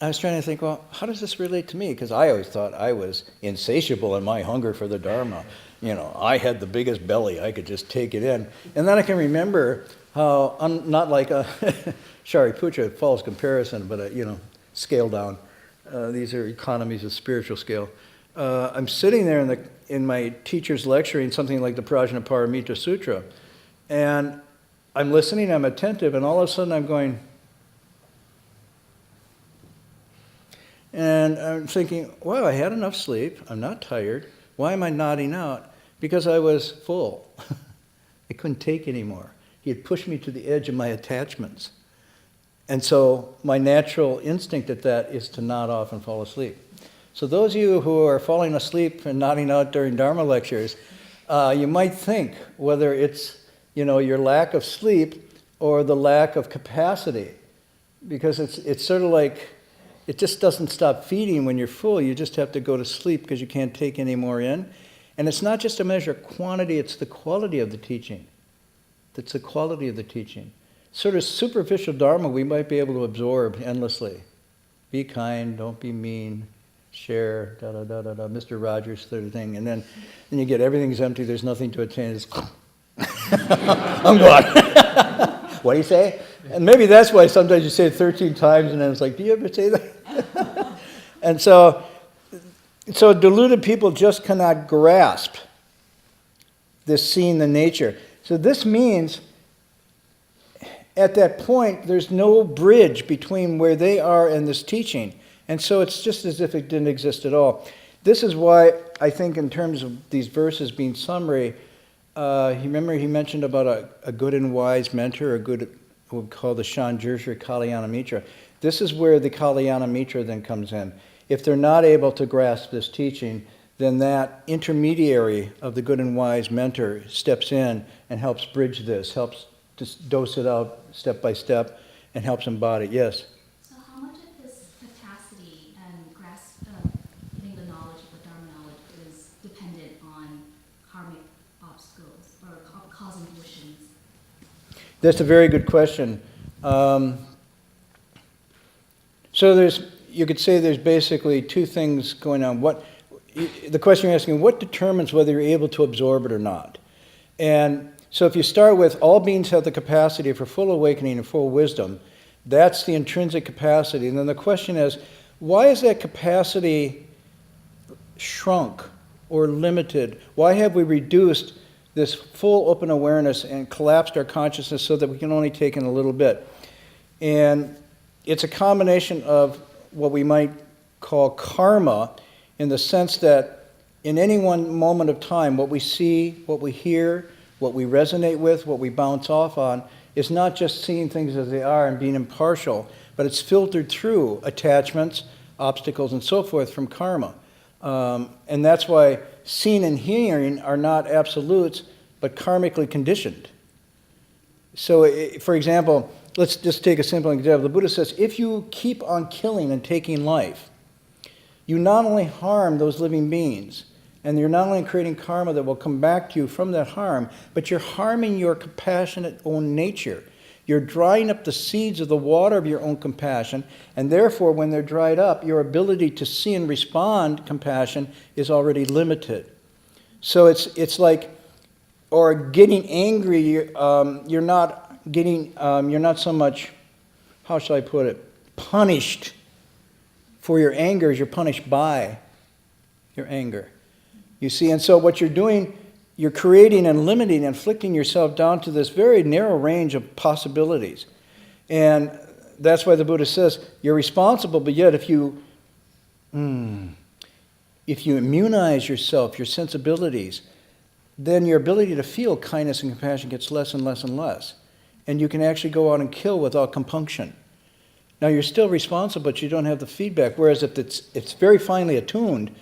I was trying to think, well, how does this relate to me? Because I always thought I was insatiable in my hunger for the Dharma. I had the biggest belly. I could just take it in. And then I can remember how, not like a Shariputra, false comparison, but scale down. These are economies of spiritual scale. I'm sitting there in my teacher's lecturing something like the Prajnaparamita Sutra, and I'm listening, I'm attentive, and all of a sudden I'm going, and I'm thinking, wow, I had enough sleep, I'm not tired, why am I nodding out? Because I was full. I couldn't take anymore. He had pushed me to the edge of my attachments. And so my natural instinct at that is to nod off and fall asleep. So those of you who are falling asleep and nodding out during Dharma lectures, you might think whether it's your lack of sleep or the lack of capacity, because it's sort of like it just doesn't stop feeding when you're full. You just have to go to sleep because you can't take any more in. And it's not just a measure of quantity, it's the quality of the teaching. It's the quality of the teaching. Sort of superficial Dharma we might be able to absorb endlessly. Be kind, don't be mean, share, da-da-da-da-da, Mr. Rogers sort of thing. And then you get everything's empty, there's nothing to attain. It's I'm gone. What do you say? And maybe that's why sometimes you say it 13 times and then it's like, do you ever say that? And so deluded people just cannot grasp this seeing the nature. So this means at that point there's no bridge between where they are and this teaching. And so it's just as if it didn't exist at all. This is why I think in terms of these verses being summary, remember he mentioned about a good and wise mentor, a good, what we call the Shanjurshya Kalyana Mitra. This is where the Kalyana Mitra then comes in. If they're not able to grasp this teaching, then that intermediary of the good and wise mentor steps in and helps bridge this, helps to dose it out step by step, and helps embody. Yes? So how much of this capacity and getting the knowledge of the Dharma knowledge is dependent on karmic obstacles or causing conditions? That's a very good question. So you could say there's basically two things going on. The question you're asking, what determines whether you're able to absorb it or not? And so if you start with all beings have the capacity for full awakening and full wisdom, that's the intrinsic capacity. And then the question is, why is that capacity shrunk or limited? Why have we reduced this full open awareness and collapsed our consciousness so that we can only take in a little bit? And it's a combination of what we might call karma, in the sense that in any one moment of time, what we see, what we hear, what we resonate with, what we bounce off on, is not just seeing things as they are and being impartial, but it's filtered through attachments, obstacles, and so forth from karma. And that's why seeing and hearing are not absolutes, but karmically conditioned. So, for example, let's just take a simple example. The Buddha says, if you keep on killing and taking life, you not only harm those living beings, and you're not only creating karma that will come back to you from that harm, but you're harming your compassionate own nature. You're drying up the seeds of the water of your own compassion, and therefore, when they're dried up, your ability to see and respond compassion is already limited. So it's like, or getting angry, you're not so much, how shall I put it, punished for your anger as you're punished by your anger. You see, and so what you're doing, you're creating and limiting, inflicting yourself down to this very narrow range of possibilities. And that's why the Buddha says, you're responsible, but yet if you immunize yourself, your sensibilities, then your ability to feel kindness and compassion gets less and less and less. And you can actually go out and kill without compunction. Now you're still responsible, but you don't have the feedback. Whereas if it's very finely attuned,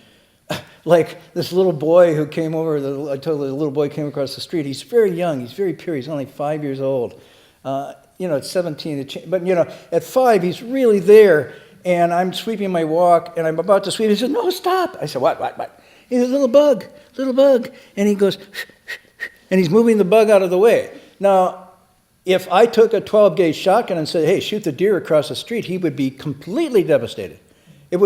like this little boy who came over, I told you the little boy came across the street. He's very young, he's very pure, he's only 5 years old. At 17, but at 5 he's really there. And I'm sweeping my walk, and I'm about to sweep. He said, "No, stop." I said, "What? He said, little bug. And he goes, and he's moving the bug out of the way. Now, if I took a 12-gauge shotgun and said, "Hey, shoot the deer across the street," he would be completely devastated. It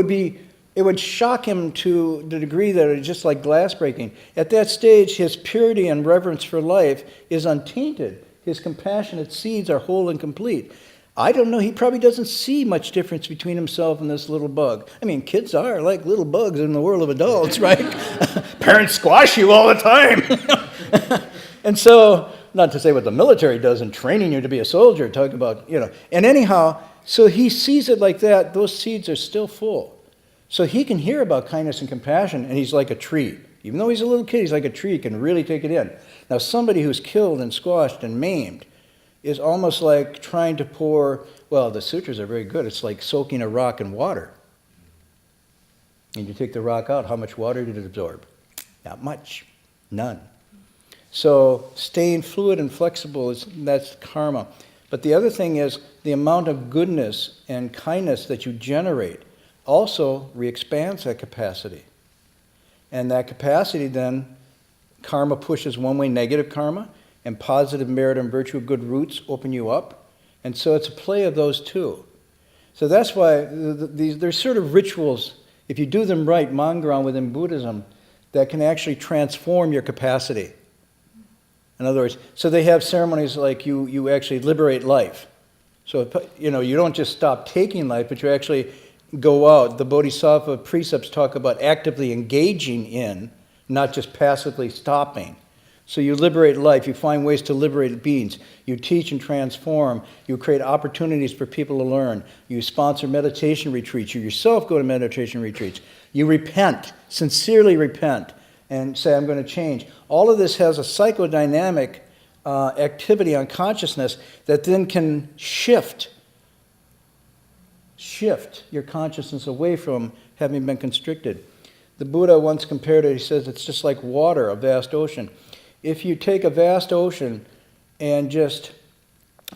would shock him to the degree that it's just like glass breaking. At that stage, his purity and reverence for life is untainted. His compassionate seeds are whole and complete. I don't know, he probably doesn't see much difference between himself and this little bug. I mean, kids are like little bugs in the world of adults, right? Parents squash you all the time. And so, not to say what the military does in training you to be a soldier, talk about, And anyhow, so he sees it like that, those seeds are still full. So he can hear about kindness and compassion, and he's like a tree. Even though he's a little kid, he's like a tree, he can really take it in. Now, somebody who's killed and squashed and maimed is almost like trying to pour, well, the sutras are very good. It's like soaking a rock in water. And you take the rock out, how much water did it absorb? Not much. None. So staying fluid and flexible, that's karma. But the other thing is the amount of goodness and kindness that you generate also re-expands that capacity. And that capacity then, karma pushes one way, negative karma, and positive merit and virtue of good roots open you up. And so it's a play of those two. So that's why there's sort of rituals, if you do them right, Mangaram within Buddhism, that can actually transform your capacity. In other words, so they have ceremonies like you actually liberate life. So, you don't just stop taking life, but you actually go out. The Bodhisattva precepts talk about actively engaging in, not just passively stopping. So you liberate life, you find ways to liberate beings, you teach and transform, you create opportunities for people to learn, you sponsor meditation retreats, you yourself go to meditation retreats, you repent, sincerely repent, and say, I'm going to change. All of this has a psychodynamic activity on consciousness that then can shift your consciousness away from having been constricted. The Buddha once compared it, he says, it's just like water, a vast ocean. If you take a vast ocean and just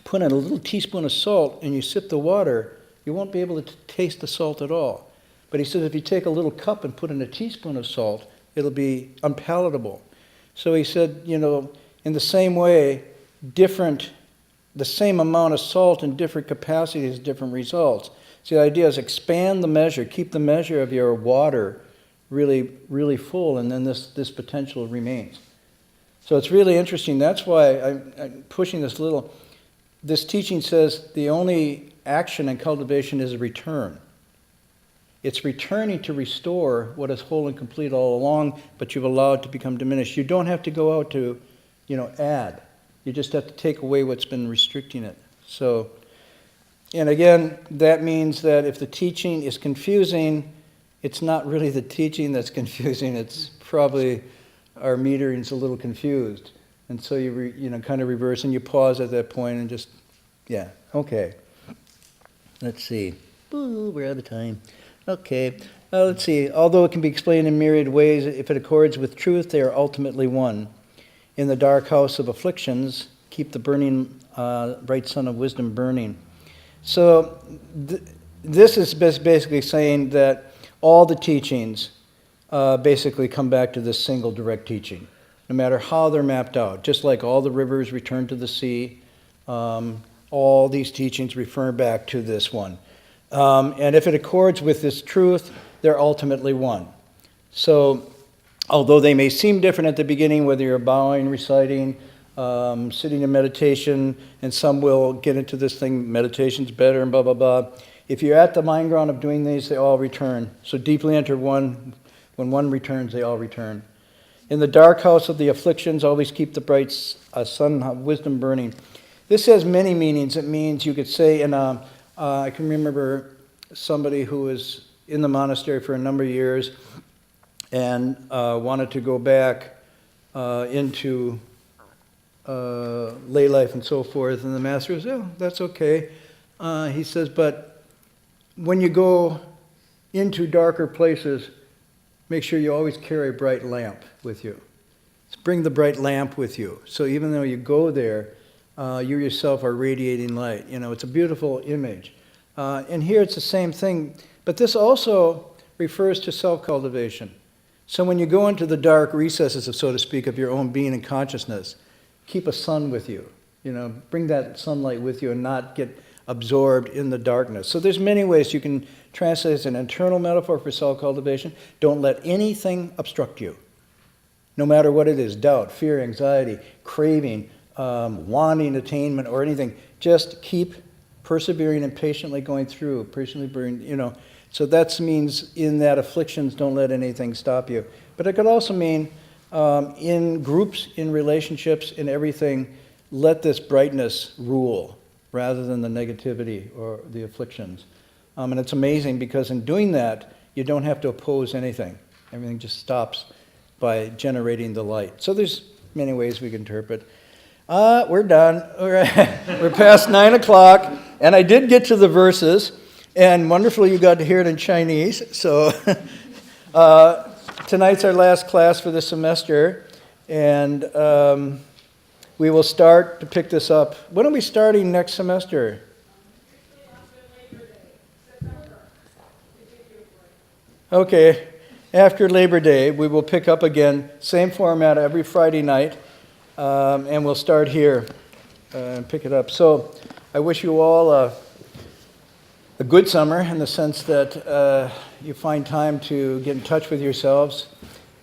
put in a little teaspoon of salt and you sip the water, you won't be able to taste the salt at all. But he says if you take a little cup and put in a teaspoon of salt, it'll be unpalatable. So he said, in the same way, the same amount of salt in different capacities, different results. So the idea is expand the measure, keep the measure of your water really, really full, and then this potential remains. So it's really interesting. That's why I'm pushing this little. This teaching says the only action and cultivation is a return. It's returning to restore what is whole and complete all along, but you've allowed to become diminished. You don't have to go out to, add. You just have to take away what's been restricting it. So, and again, that means that if the teaching is confusing, it's not really the teaching that's confusing. It's probably our metering's a little confused. And so you kind of reverse and you pause at that point and just, okay. Let's see. Ooh, we're out of time. Okay. Let's see. Although it can be explained in myriad ways, if it accords with truth, they are ultimately one. In the dark house of afflictions, keep the burning, bright sun of wisdom burning. So this is basically saying that all the teachings basically come back to this single direct teaching, no matter how they're mapped out. Just like all the rivers return to the sea, all these teachings refer back to this one. And if it accords with this truth, they're ultimately one. So, although they may seem different at the beginning, whether you're bowing, reciting, sitting in meditation, and some will get into this thing, meditation's better, and blah, blah, blah. If you're at the mind ground of doing these, they all return. So deeply enter one. When one returns, they all return. In the dark house of the afflictions, always keep the bright sun of wisdom burning. This has many meanings. It means, you could say, I can remember somebody who was in the monastery for a number of years and wanted to go back into lay life and so forth. And the master says, oh, that's okay. He says, but when you go into darker places, make sure you always carry a bright lamp with you. Bring the bright lamp with you. So even though you go there, you yourself are radiating light. You know, it's a beautiful image. And here it's the same thing. But this also refers to self-cultivation. So when you go into the dark recesses, of, so to speak, of your own being and consciousness, keep a sun with you. You know, bring that sunlight with you and not get absorbed in the darkness. So there's many ways you can translate as an internal metaphor for self-cultivation. Don't let anything obstruct you. No matter what it is, doubt, fear, anxiety, craving, wanting attainment or anything, just keep persevering and patiently going through, patiently burning, you know. So that means in that afflictions, don't let anything stop you. But it could also mean in groups, in relationships, in everything, let this brightness rule rather than the negativity or the afflictions. And it's amazing because in doing that, you don't have to oppose anything. Everything just stops by generating the light. So there's many ways we can interpret. We're done. We're past 9 o'clock, and I did get to the verses, and wonderfully you got to hear it in Chinese. So tonight's our last class for the semester, and we will start to pick this up. When are we starting next semester? Okay. After Labor Day, we will pick up again, same format every Friday night, and we'll start here and pick it up. So I wish you all a good summer in the sense that you find time to get in touch with yourselves,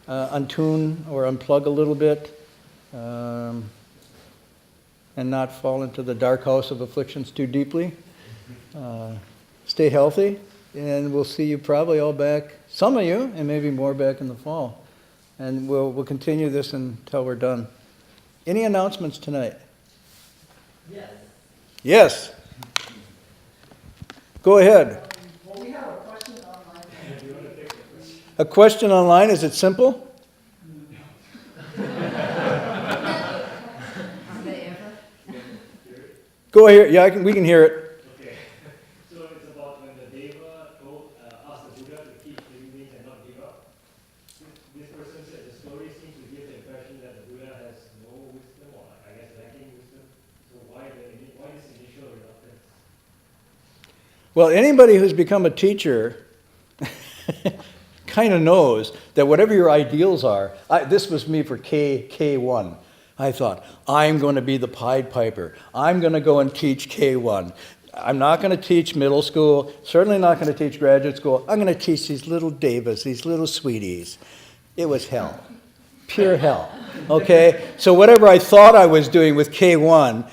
untune or unplug a little bit, and not fall into the dark house of afflictions too deeply. Stay healthy, and we'll see you probably all back. Some of you, and maybe more back in the fall. And we'll continue this until we're done. Any announcements tonight? Yes. Yes. Go ahead. Well, we have a question online. A question online, is it simple? Go ahead. Yeah, we can hear it. Okay. So it's about when the Deva asked the Buddha to keep living things and not give up. This person said the story seems to give the impression that the Buddha has no wisdom, or I guess lacking wisdom. So why this initial reluctance? Well, anybody who's become a teacher kind of knows that whatever your ideals are, this was me for K1. I thought, I'm going to be the Pied Piper. I'm going to go and teach K1. I'm not going to teach middle school, certainly not going to teach graduate school. I'm going to teach these little devas, these little sweeties. It was hell. Pure hell. Okay? So whatever I thought I was doing with K1,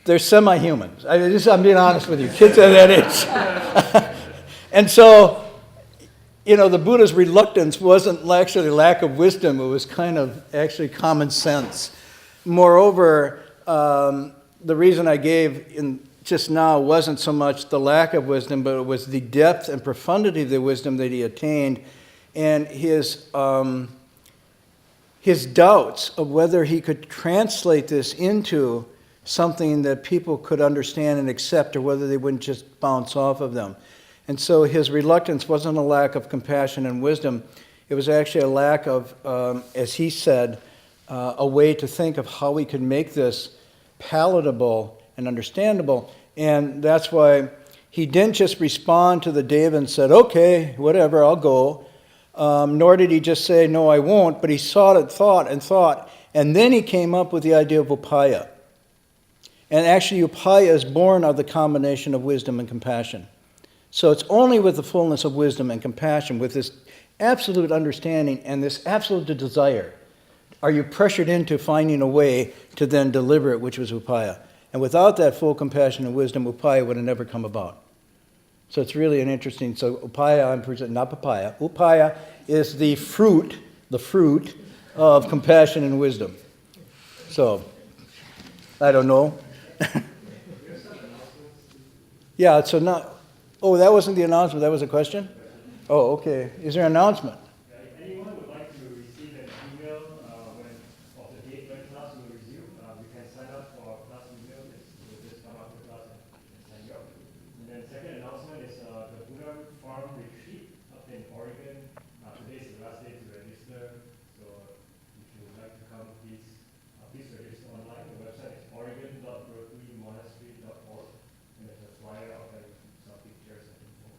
they're semi-humans. I'm being honest with you. Kids at that age. And so, you know, the Buddha's reluctance wasn't actually lack of wisdom. It was kind of actually common sense. Moreover, the reason I gave just now wasn't so much the lack of wisdom, but it was the depth and profundity of the wisdom that he attained, and his doubts of whether he could translate this into something that people could understand and accept, or whether they wouldn't just bounce off of them. And so his reluctance wasn't a lack of compassion and wisdom. It was actually a lack of, as he said, a way to think of how we could make this palatable and understandable. And that's why he didn't just respond to the Deva and said, okay, whatever, I'll go. Nor did he just say, no, I won't. But he thought, and then he came up with the idea of upaya. And actually, upaya is born of the combination of wisdom and compassion. So it's only with the fullness of wisdom and compassion, with this absolute understanding and this absolute desire, are you pressured into finding a way to then deliver it, which was upaya. And without that full compassion and wisdom, upaya would have never come about. So it's really an interesting, so upaya, I'm presenting, not papaya. Upaya is the fruit the fruit of compassion and wisdom. So, I don't know. Yeah, so not, oh, that wasn't the announcement, that was a question? Oh, okay. Is there an announcement? Anyone would like to receive an email of the date when class will resume, you can sign up for our class email. You'll just come after class and sign you up. And then second announcement is the Buddha Farm Retreat up in Oregon. Today is the last day to register, so if you would like to come, please register online. The website is oregon.berkeleymonastery.org, and there's a flyer out there with some pictures and info.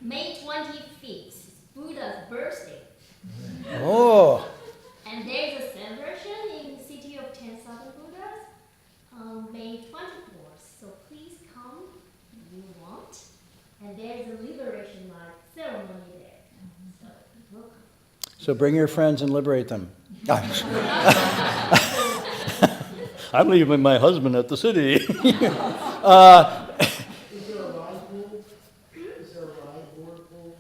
May 25th, Buddha's birthday. Oh, And there's a celebration in the city of 10,000 Buddhas on May 24th. So please come if you want. And there's a liberation light ceremony there. So welcome. so bring your friends and liberate them. I'm leaving my husband at the city. Is there a ride pool? Is there a ride board pool?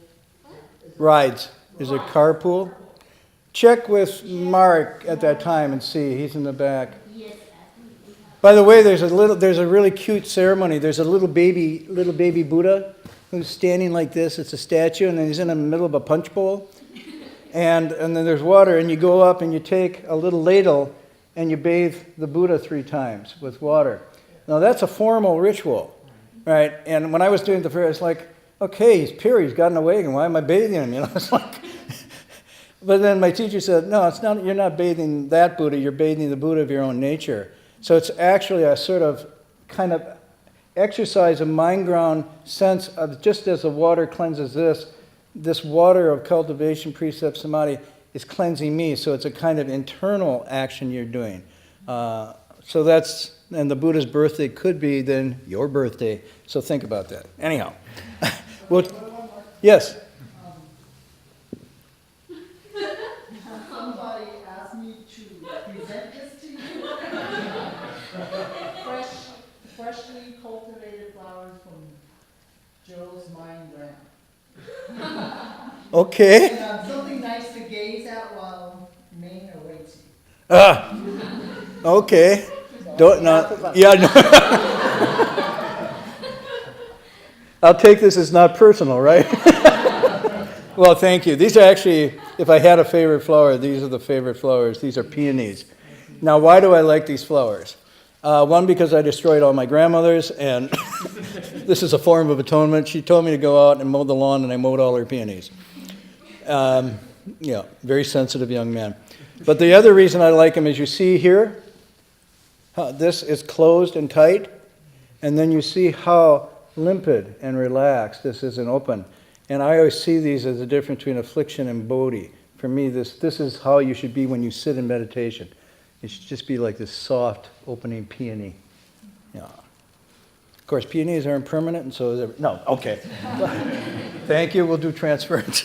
Rides. Is it carpool? Check with Mark at that time and see. He's in the back. Yes, By the way, there's a really cute ceremony. There's a little baby Buddha who's standing like this. It's a statue, and then he's in the middle of a punch bowl. And then there's water, and you go up and you take a little ladle and you bathe the Buddha 3 times with water. Now that's a formal ritual, right? And when I was doing the prayer, it's like, okay, he's pure, he's gotten away, and why am I bathing him? You know, it's like. But then my teacher said, no, it's not. You're not bathing that Buddha. You're bathing the Buddha of your own nature. So it's actually a sort of kind of exercise, a mind ground sense of just as the water cleanses this water of cultivation, precept, samadhi is cleansing me. So it's a kind of internal action you're doing. So that's, and the Buddha's birthday could be then your birthday. So think about that. Anyhow. Well, yes. Somebody asked me to present this to you. Freshly cultivated flowers from Joe's Mind Grant. Okay. And something nice to gaze at while Maine awaits you. Okay. Don't not. Yeah. No. I'll take this as not personal, right? Well, thank you. These are actually, if I had a favorite flower, these are the favorite flowers. These are peonies. Now, why do I like these flowers? One, because I destroyed all my grandmothers, and this is a form of atonement. She told me to go out and mow the lawn, and I mowed all her peonies. Yeah, very sensitive young man. But the other reason I like them is you see here, this is closed and tight, and then you see how limpid and relaxed this is and open. And I always see these as the difference between affliction and bodhi. For me, this is how you should be when you sit in meditation. It should just be like this soft opening peony. Yeah. Of course, peonies are impermanent, and so is every, no, okay. Thank you, we'll do transference.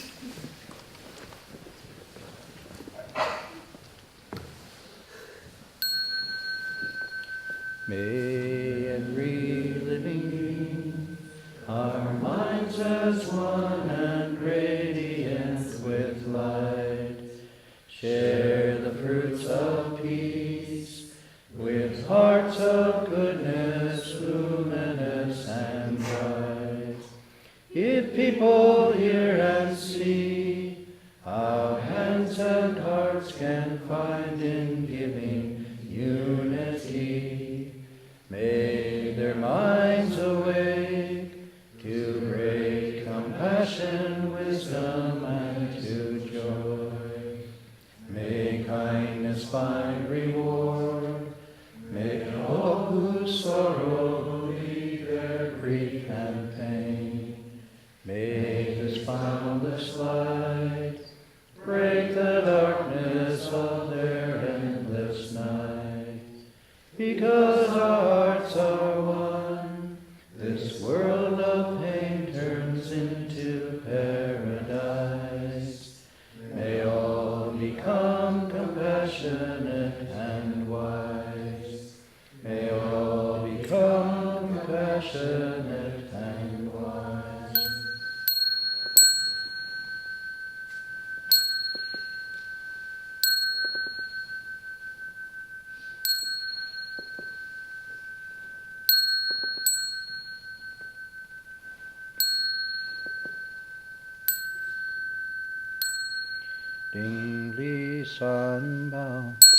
May every living being, our minds as one and radiant with light, share the fruits of peace, with hearts of goodness, luminous and bright. If people hear and see how hands and hearts can find in giving unity, may their minds awake to great compassion, wisdom, and to joy. May kindness find reward. May all who sorrow leave their grief and pain. May this boundless light break the darkness of their endless night. Because our hearts are one, this world of pain turns into paradise. May all become compassionate and wise. May all become compassionate and Ding Li San Bao.